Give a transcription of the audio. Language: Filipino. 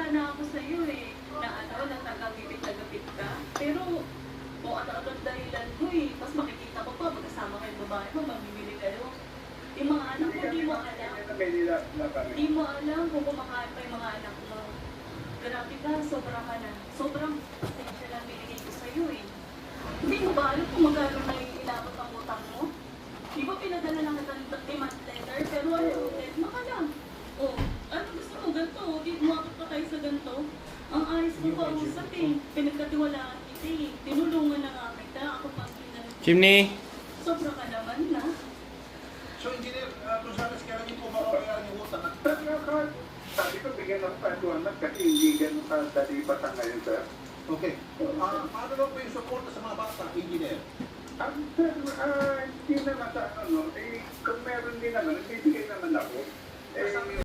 sana ako sa'yo eh, na na tagapit ka. Pero, kung ano-ano dahilan mo eh, mas makikita ko pa, magkasama kayong babae mo, mamimili kayo. Yung mga anak mo, di mo alam. Di mo alam kung kumakain pa yung mga anak mo. Grabe ka, sobrang ka na. Sobrang pasensya lang binigay ko sa'yo eh. Hindi mo ba alam kung magkano na yung inabot ang utang mo? Di ba pinadala lang kita ng demand letter, pero ano, tesma ka lang. Oh, ano gusto mo, ganito, di umabot pa tayo sa ganito. Ang ayos mo pa usap eh, pinagkatiwalaan kita eh, tinulungan na nga kita, ako pang pinag... Chimney! Sobra ka naman na. So, Engineer, Gonzales, kaya hindi po makabayaan yung utang at Sabi ko, bigyan ng paduanan kasi hindi ganun kadali pa sa ngayon, sir. okay. Paano lang po yung suporta sa mga bata, Engineer? Sir, hindi naman sa ano, kung meron din naman, nagbibigay naman ako.